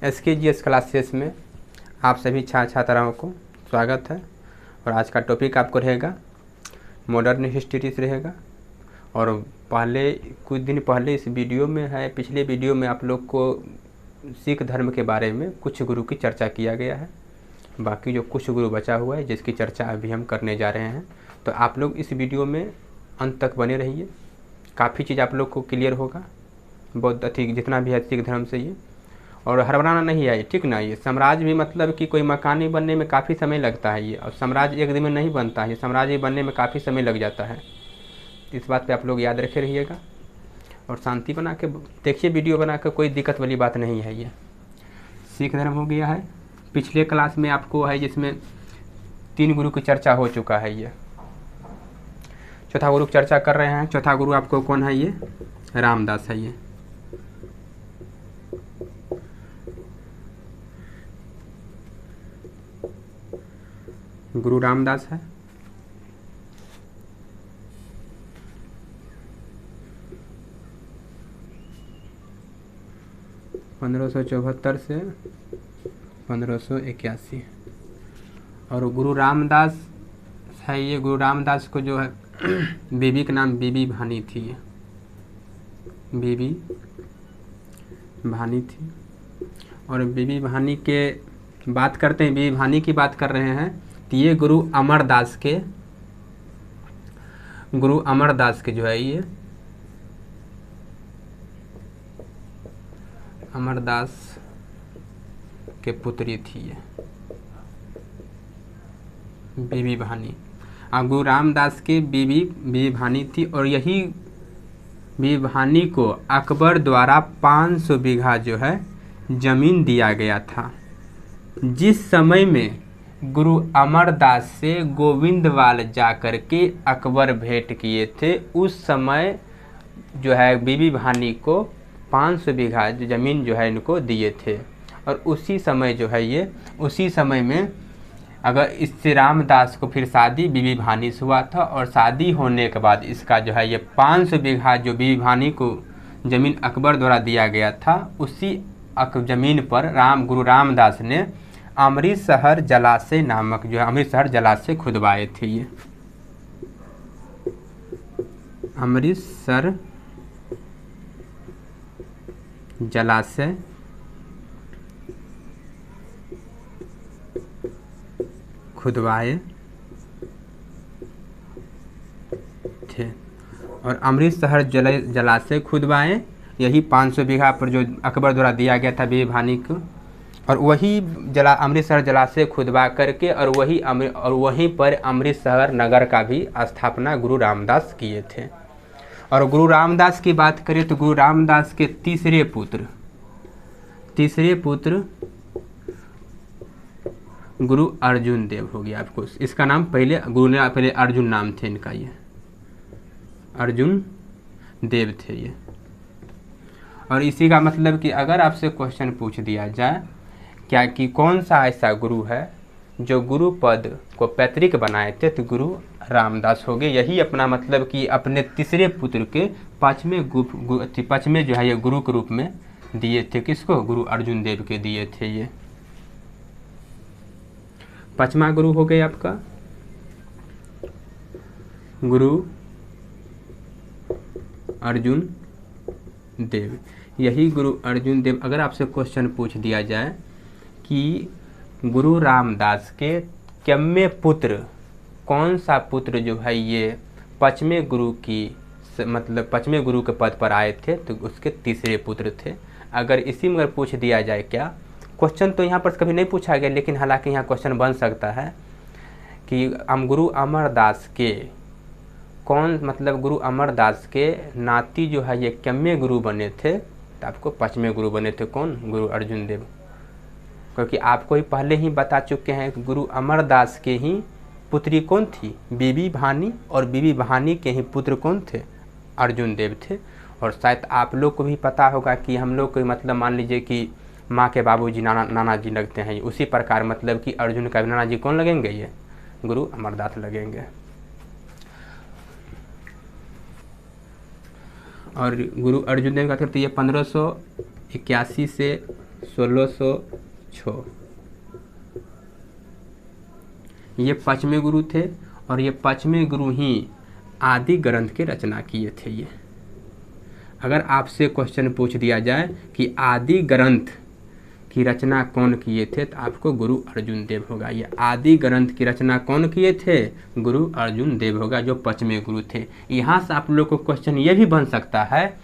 SKGS classes में आप सभी छात्राओं को स्वागत है। और आज का टॉपिक आपको रहेगा मॉडर्न हिस्ट्री रहेगा। और पहले कुछ दिन पहले इस वीडियो में है, पिछले वीडियो में आप लोग को सिख धर्म के बारे में कुछ गुरु की चर्चा किया गया है। बाकी जो कुछ गुरु बचा हुआ है जिसकी चर्चा अभी हम करने जा रहे हैं, तो आप लोग इस वीडियो में अंत तक बने रहिए। काफ़ी चीज़ आप लोग को क्लियर होगा, बहुत अधिक जितना भी है सिख धर्म से ये। और हड़बड़ाना नहीं है, ठीक ना। ये साम्राज्य भी मतलब कि कोई मकान बनने में काफ़ी समय लगता है ये, और साम्राज्य एक दिन में नहीं बनता है, ये साम्राज्य बनने में काफ़ी समय लग जाता है। इस बात पे आप लोग याद रखे रहिएगा और शांति बना के देखिए वीडियो बना के, कोई दिक्कत वाली बात नहीं है। ये सिख धर्म हो गया है। पिछले क्लास में आपको है जिसमें 3 गुरु की चर्चा हो चुका है। ये चौथा गुरु की चर्चा कर रहे हैं। चौथा गुरु आपको कौन है? ये रामदास है। ये गुरु रामदास है। (1574 से 1581) और गुरु रामदास है। ये गुरु रामदास को जो है बीबी का नाम बीबी भानी थी। ये बीबी भानी थी। और बीबी भानी के बात करते हैं, बीबी भानी की बात कर रहे हैं, तो ये गुरु अमरदास के जो है ये अमरदास के पुत्री थी ये बीबी भानी। गुरु रामदास की बीबी भानी थी। और यही बीबी भानी को अकबर द्वारा 500 बीघा जो है जमीन दिया गया था। जिस समय में गुरु अमरदास से गोविंदवाल जाकर के अकबर भेंट किए थे, उस समय जो है बीबी भानी को 500 बीघा ज़मीन जो है इनको दिए थे। और उसी समय जो है ये, उसी समय में अगर इससे रामदास को फिर शादी बीबी भानी से हुआ था। और शादी होने के बाद इसका जो है ये 500 बीघा जो बीबी भानी को ज़मीन अकबर द्वारा दिया गया था, उसी ज़मीन पर गुरु रामदास ने अमृतसर जलाशय नामक जो है अमृतसर जलाशय खुदवाए थे। ये अमृतसर जलाशय खुदवाए थे। और अमृतसर जलाशय खुदवाए, यही 500 बीघा पर जो अकबर द्वारा दिया गया था बीबी भानी को। और वही अमृतसर जलाशय खुदवा करके और वहीं पर अमृतसर नगर का भी स्थापना गुरु रामदास किए थे। और गुरु रामदास की बात करें तो गुरु रामदास के तीसरे पुत्र गुरु अर्जुन देव हो गया। आपको इसका नाम पहले अर्जुन नाम थे इनका, ये अर्जुन देव थे ये। और इसी का मतलब कि अगर आपसे क्वेश्चन पूछ दिया जाए क्या कि कौन सा ऐसा गुरु है जो गुरु पद को पैतृक बनाए थे, तो गुरु रामदास हो गए। यही अपना मतलब कि अपने तीसरे पुत्र के पांचवें जो है ये गुरु के रूप में दिए थे। किसको? गुरु अर्जुन देव के दिए थे। ये 5वां गुरु हो गए आपका गुरु अर्जुन देव। यही गुरु अर्जुन देव, अगर आपसे क्वेश्चन पूछ दिया जाए कि गुरु रामदास के कितने पुत्र, कौन सा पुत्र जो है ये 5वें गुरु की मतलब 5वें गुरु के पद पर आए थे, तो उसके तीसरे पुत्र थे। अगर इसी में अगर पूछ दिया जाए क्या, क्वेश्चन तो यहाँ पर कभी नहीं पूछा गया, लेकिन हालांकि यहाँ क्वेश्चन बन सकता है कि गुरु अमरदास के गुरु अमरदास के नाती जो है ये कितने गुरु बने थे, तो आपको 5वें गुरु बने थे। कौन? गुरु अर्जुन देव। क्योंकि आपको ही पहले ही बता चुके हैं कि गुरु अमरदास के ही पुत्री कौन थी? बीबी भानी। और बीबी भानी के ही पुत्र कौन थे? अर्जुन देव थे। और शायद आप लोग को भी पता होगा कि हम लोग को मतलब मान लीजिए कि माँ के बाबूजी नाना जी लगते हैं, उसी प्रकार मतलब कि अर्जुन का नाना जी कौन लगेंगे? ये गुरु अमरदास लगेंगे। और गुरु अर्जुन देव का तो ये 1581 से 1606। ये पांचवें गुरु थे और ये पांचवें गुरु ही आदि ग्रंथ की रचना किए थे। ये अगर आपसे क्वेश्चन पूछ दिया जाए कि आदि ग्रंथ की रचना कौन किए थे तो आपको गुरु अर्जुन देव होगा। ये आदि ग्रंथ की रचना कौन किए थे? गुरु अर्जुन देव होगा, जो पांचवें गुरु थे। यहाँ से आप लोग को क्वेश्चन ये भी बन सकता है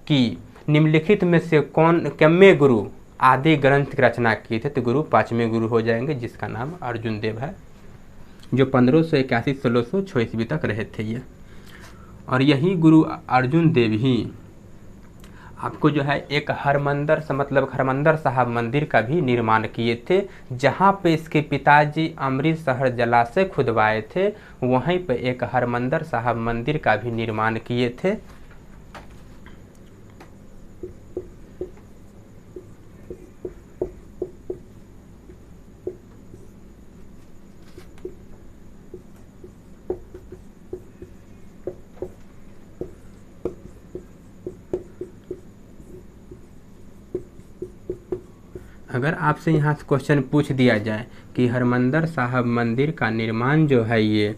कि निम्नलिखित में से कौन कितने गुरु आदि ग्रंथ की रचना किए थे? तो गुरु पांचवें गुरु हो जाएंगे, जिसका नाम अर्जुन देव है, जो 1581-1606 ईस्वी तक रहे थे ये। और यही गुरु अर्जुन देव ही आपको जो है एक हरमंदर मतलब हरमंदर साहब मंदिर का भी निर्माण किए थे, जहाँ पे इसके पिताजी अमृतसर जलाशय खुदवाए थे, वहीं पे एक हरमंदर साहब मंदिर का भी निर्माण किए थे। अगर आपसे यहाँ से क्वेश्चन पूछ दिया जाए कि हरमंदर साहब मंदिर का निर्माण जो है ये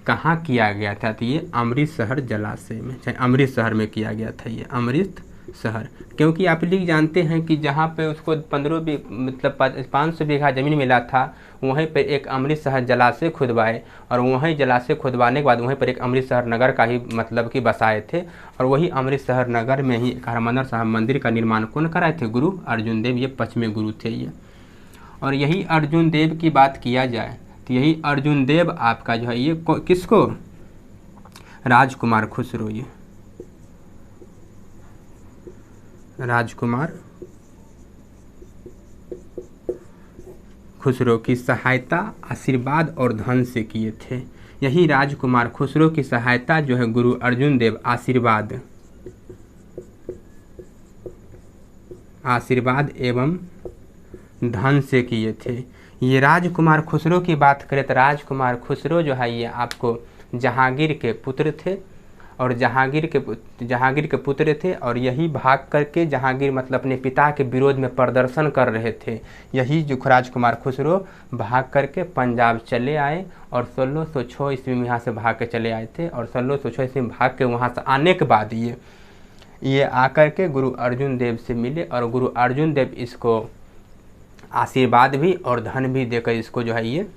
कहाँ किया गया था, तो ये अमृतसर जलाशय में, चाहे अमृतसर में किया गया था, ये अमृतसर। क्योंकि आप लोग जानते हैं कि जहाँ पे उसको 500 बीघा ज़मीन मिला था, वहीं पर एक अमृतसर जलाशय खुदवाए, और वहीं जलाशय खुदवाने के बाद वहीं पर एक अमृतसर नगर का ही मतलब कि बसाए थे, और वही अमृतसर नगर में ही हरमंदर साहब मंदिर का निर्माण कौन कराए थे? गुरु अर्जुन देव। ये पांचवें गुरु थे ये। और यही अर्जुन देव की बात किया जाए तो यही अर्जुन देव आपका जो है ये किसको? राजकुमार खुसरो। ये राजकुमार खुसरो की सहायता आशीर्वाद और धन से किए थे। यही राजकुमार खुसरो की सहायता जो है गुरु अर्जुन देव आशीर्वाद एवं धन से किए थे। ये राजकुमार खुसरो की बात करें तो राजकुमार खुसरो जो है ये आपको जहांगीर के पुत्र थे, और जहांगीर के पुत्र थे, और यही भाग करके जहांगीर मतलब अपने पिता के विरोध में प्रदर्शन कर रहे थे। यही जो राजकुमार खुसरो भाग करके पंजाब चले आए, और 1606 ईस्वी में यहाँ से भाग के चले आए थे, और 1606 ईस्वी में भाग के वहाँ से आने के बाद ये आकर के गुरु अर्जुन देव से मिले, और गुरु अर्जुन देव इसको आशीर्वाद भी और धन भी देकर इसको जो है ये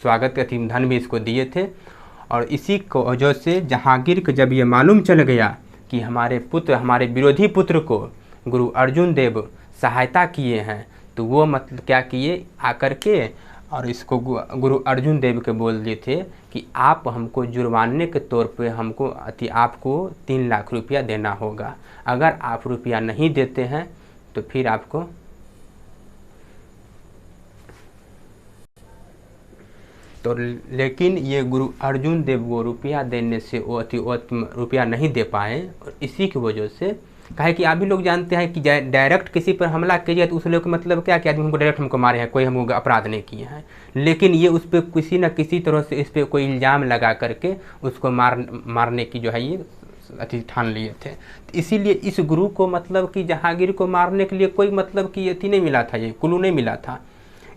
स्वागत के धन भी इसको दिए थे। और इसी को वजह से जहांगीर को जब ये मालूम चल गया कि हमारे विरोधी पुत्र को गुरु अर्जुन देव सहायता किए हैं, तो वो मतलब क्या किए, आकर के और इसको गुरु अर्जुन देव के बोल दिए थे कि आप हमको जुर्माने के तौर पे आपको 3 लाख रुपया देना होगा। अगर आप रुपया नहीं देते हैं तो फिर आपको तो, लेकिन ये गुरु अर्जुन देव को रुपया देने से वो रुपया नहीं दे पाए, और इसी की वजह से कहे कि आप भी लोग जानते हैं कि डायरेक्ट किसी पर हमला कीजिए तो उस लोग का मतलब क्या कि आदमी हमको डायरेक्ट हमको मारे हैं, कोई हमको अपराध नहीं किए हैं, लेकिन ये उस पर किसी न किसी तरह से इस पर कोई इल्ज़ाम लगा करके उसको मारने की जो है ये ठान लिए थे। तो इसीलिए इस गुरु को मतलब कि जहांगीर को मारने के लिए कोई मतलब कि ये नहीं मिला था, ये कुल्लू नहीं मिला था।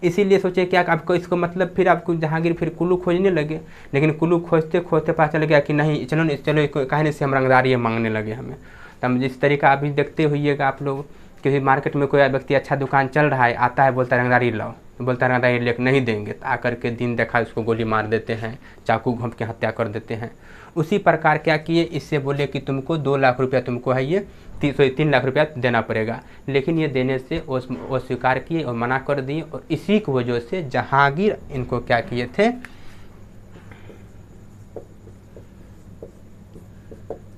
इसीलिए सोचे क्या आपको इसको मतलब फिर आपको जहांगीर फिर कुल्लू खोजने लगे, लेकिन कुल्लू खोजते खोजते पता चल गया कि नहीं, चलो कहने से हम रंगदारी मांगने लगे हमें। तब जिस तरीका अभी देखते होइएगा आप लोग, किसी मार्केट में कोई व्यक्ति अच्छा दुकान चल रहा है, आता है बोलता है रंगदारी लाओ, तो बोलता है रंगदारी लेकर नहीं देंगे, तो आकर के दिन देखा उसको गोली मार देते हैं, चाकू घोंप के हत्या कर देते हैं। उसी प्रकार क्या किए, इससे बोले कि तुमको 2 लाख रुपया तुमको है ये 3 लाख रुपया देना पड़ेगा, लेकिन ये देने से वो स्वीकार किए और मना कर दिए। और इसी की वजह से जहांगीर इनको क्या किए थे,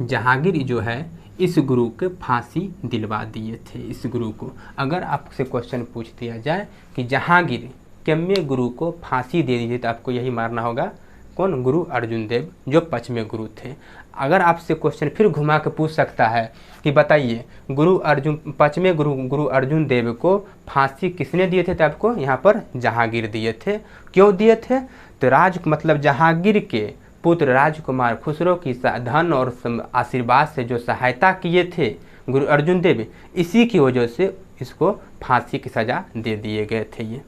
जहांगीर जो है इस गुरु के फांसी दिलवा दिए थे। इस गुरु को अगर आपसे क्वेश्चन पूछ दिया जाए कि जहांगीर कितने गुरु को फांसी दे दी थी, तो आपको यही मारना होगा, कौन? गुरु अर्जुन देव, जो 5वें गुरु थे। अगर आपसे क्वेश्चन फिर घुमा के पूछ सकता है कि बताइए 5वें गुरु अर्जुन देव को फांसी किसने दिए थे, तो आपको यहाँ पर जहांगीर दिए थे। क्यों दिए थे? तो मतलब जहांगीर के पुत्र राजकुमार खुसरो की धन और आशीर्वाद से जो सहायता किए थे गुरु अर्जुन देव, इसी की वजह से इसको फांसी की सज़ा दे दिए गए थे ये।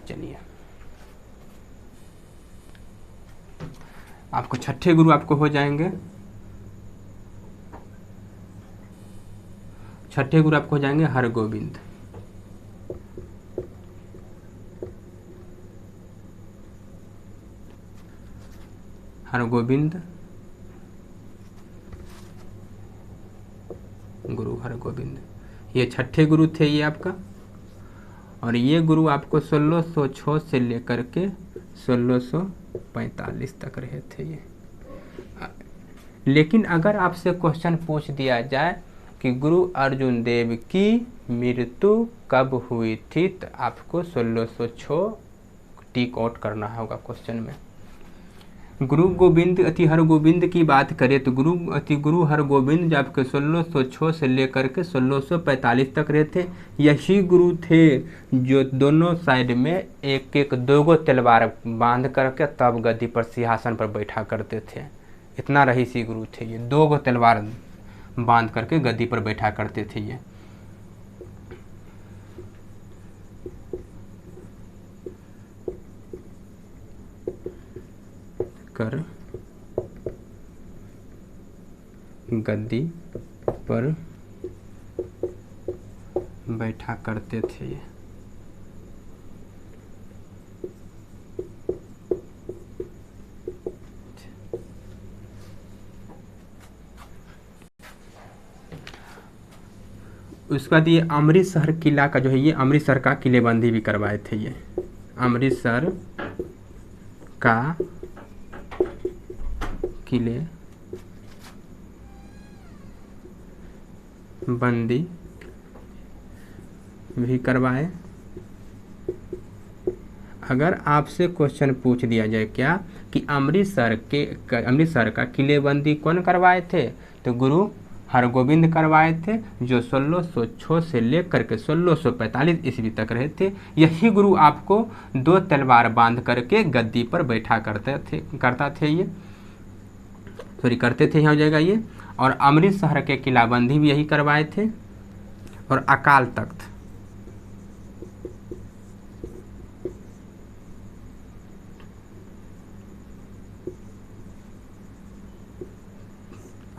चलिए आपको छठे गुरु आपको हो जाएंगे, छठे गुरु आपको हो जाएंगे हरगोविंद। हरगोविंद गुरु हरगोविंद, ये छठे गुरु थे ये आपका। और ये गुरु आपको 1606 से लेकर के 1645 तक रहे थे ये। लेकिन अगर आपसे क्वेश्चन पूछ दिया जाए कि गुरु अर्जुन देव की मृत्यु कब हुई थी, तो आपको 1606 टिक आउट करना होगा क्वेश्चन में। गुरु गोविंद अति हरगोविंद की बात करें तो गुरु हरगोविंद जो आपके 1606 से लेकर के 1645 तक रहे थे। यही गुरु थे जो दोनों साइड में एक एक दो तलवार बांध करके तब गद्दी पर सिंहासन पर बैठा करते थे। इतना रईसी गुरु थे ये, 2 तलवार बांध करके गद्दी पर बैठा करते थे ये। कर गद्दी पर बैठा करते थे ये। उसके बाद ये अमृतसर किला का जो है, ये अमृतसर का किलेबंदी भी करवाए थे ये। अमृतसर का किले बंदी भी करवाए। अगर आपसे क्वेश्चन पूछ दिया जाए क्या कि अमृतसर का किलेबंदी कौन करवाए थे, तो गुरु हरगोविंद करवाए थे, जो 1606 से लेकर के 1645 ईस्वी तक रहे थे। यही गुरु आपको 2 तलवार बांध करके गद्दी पर बैठा करते थे यहाँ हो जाएगा ये। और अमृतसर के किलाबंदी भी यही करवाए थे। और अकाल तख्त,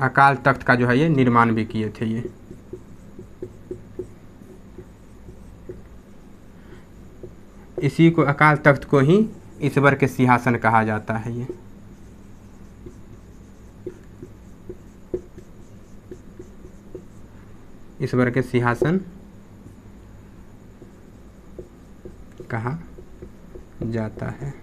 अकाल तख्त का जो है ये निर्माण भी किए थे ये। इसी को अकाल तख्त को ही ईश्वर के सिंहासन कहा जाता है ये। ईश्वर के सिंहासन कहा जाता है।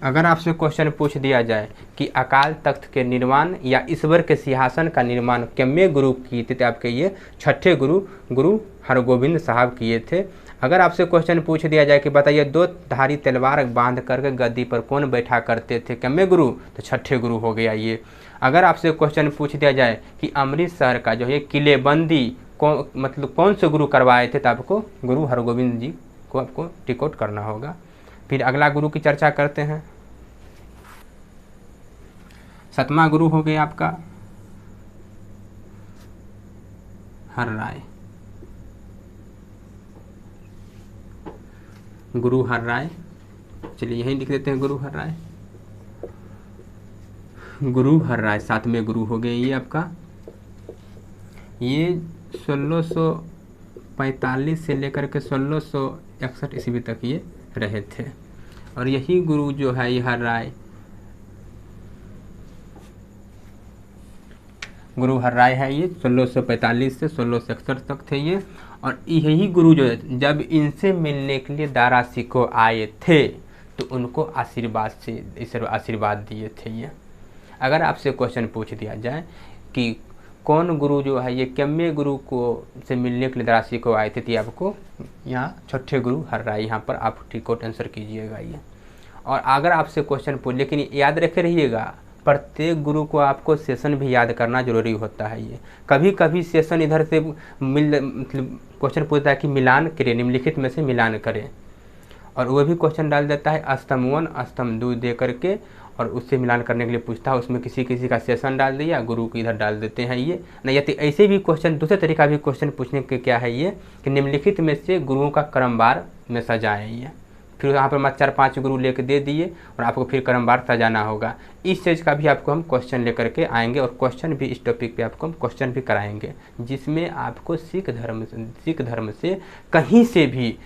अगर आपसे क्वेश्चन पूछ दिया जाए कि अकाल तख्त के निर्माण या ईश्वर के सिंहासन का निर्माण कितने गुरु किए थे, तो आपके ये छठे गुरु हरगोविंद साहब किए थे। अगर आपसे क्वेश्चन पूछ दिया जाए कि बताइए 2 धारी तलवार बांध करके गद्दी पर कौन बैठा करते थे, कितने गुरु, तो छठे गुरु हो गया ये। अगर आपसे क्वेश्चन पूछ दिया जाए कि अमृतसर का जो है किलेबंदी कौन से गुरु करवाए थे, तो आपको गुरु हरगोविंद जी को आपको टिक आउट करना होगा। फिर अगला गुरु की चर्चा करते हैं। 7वां गुरु हो गया आपका हर्राय। गुरु हर्राय, चलिए यही लिख देते हैं गुरु हर्राय। गुरु हर्राय 7वें गुरु हो गए ये आपका। ये 1645 से लेकर के 1661 ईस्वी तक ये रहे थे। और यही गुरु जो है ये हर्राय, गुरु हर्राय है ये 1645 से 1661 तक थे ये। और यही गुरु जो है जब इनसे मिलने के लिए दारा सिकोह आए थे तो उनको आशीर्वाद दिए थे ये। अगर आपसे क्वेश्चन पूछ दिया जाए कि कौन गुरु जो है ये कितने गुरु को से मिलने के लिए दारा सिकोह आए थे, तो आपको यहाँ छठे गुरु हर्राय यहाँ पर आप टिक आउट आंसर कीजिएगा ये। और अगर आपसे क्वेश्चन पूछ, लेकिन याद रखे रहिएगा प्रत्येक गुरु को आपको सेशन भी याद करना जरूरी होता है ये। कभी कभी सेशन इधर से मतलब क्वेश्चन पूछता है कि मिलान करें, निम्नलिखित में से मिलान करें, और वो भी क्वेश्चन डाल देता है अष्टम 1 अष्टम 2 दे करके, और उससे मिलान करने के लिए पूछता है, उसमें किसी किसी का सेशन डाल दिया, गुरु को इधर डाल देते हैं ये नहीं। या तो ऐसे भी क्वेश्चन, दूसरे तरीका भी क्वेश्चन पूछने के क्या है ये कि निम्नलिखित में से गुरुओं का क्रमवार में सजाएं ये। फिर यहाँ पर मत 4-5 गुरु लेके दे दिए और आपको फिर क्रमवार सजाना होगा। इस चीज़ का भी आपको हम क्वेश्चन लेकर के आएंगे और क्वेश्चन भी इस टॉपिक पे आपको हम क्वेश्चन भी कराएंगे, जिसमें आपको सिख धर्म से कहीं से भी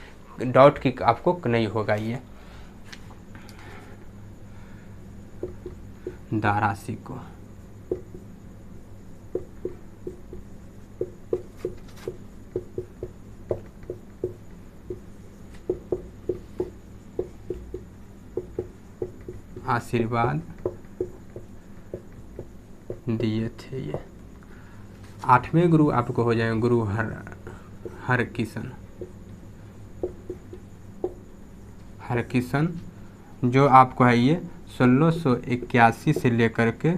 डाउट की आपको नहीं होगा। ये दारासी को आशीर्वाद दिए थे। ये 8वें गुरु आपको हो जाएंगे गुरु हरकिशन, जो आपको है ये 1681 से लेकर के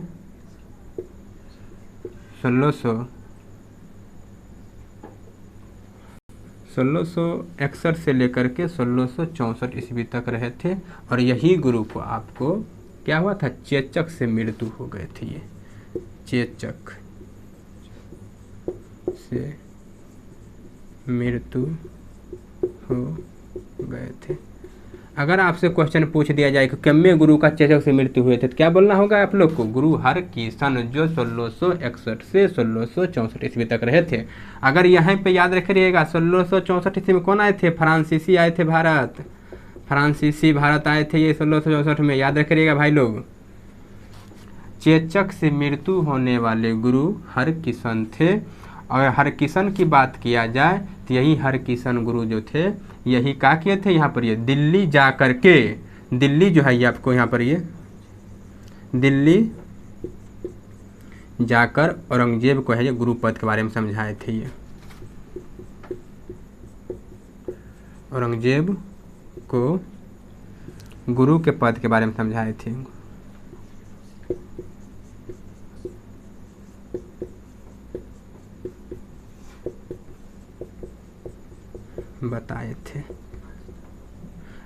1661 से लेकर के 1664 ईस्वी तक रहे थे। और यही गुरु को आपको क्या हुआ था, चेचक से मृत्यु हो गए थे। ये चेचक से मृत्यु हो गए थे। अगर आपसे क्वेश्चन पूछ दिया जाए कि कितने गुरु का चेचक से मृत्यु हुए थे, तो क्या बोलना होगा आप लोग को, गुरु हरकिशन, जो 1661 से 1664 ईस्वी तक रहे थे। अगर यहाँ पे याद रखिएगा 1664 ईस्वी में कौन आए थे, फ्रांसीसी आए थे फ्रांसीसी भारत आए थे ये 1664 में, याद रखिएगा भाई लोग। चेचक से मृत्यु होने वाले गुरु हरकिशन थे। और हरकिशन की बात किया जाए तो यही हरकिशन गुरु जो थे, यही क्या किए थे, यहाँ पर ये दिल्ली जा कर के, दिल्ली जो है ये आपको यहाँ पर ये दिल्ली जाकर औरंगजेब को है ये गुरु पद के बारे में समझाए थे। ये औरंगजेब को गुरु के पद के बारे में समझाए थे, बताए थे।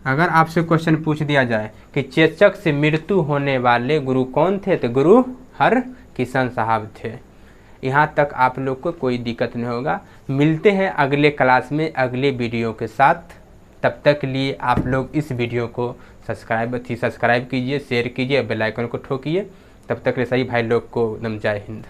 अगर आपसे क्वेश्चन पूछ दिया जाए कि चेचक से मृत्यु होने वाले गुरु कौन थे, तो गुरु हरकिशन साहब थे। यहाँ तक आप लोग को कोई दिक्कत नहीं होगा। मिलते हैं अगले क्लास में अगले वीडियो के साथ। तब तक के लिए आप लोग इस वीडियो को सब्सक्राइब कीजिए, शेयर कीजिए, बेल आइकन को ठोकिए। तब तक के लिए सही भाई लोग को एकदम जय हिंद।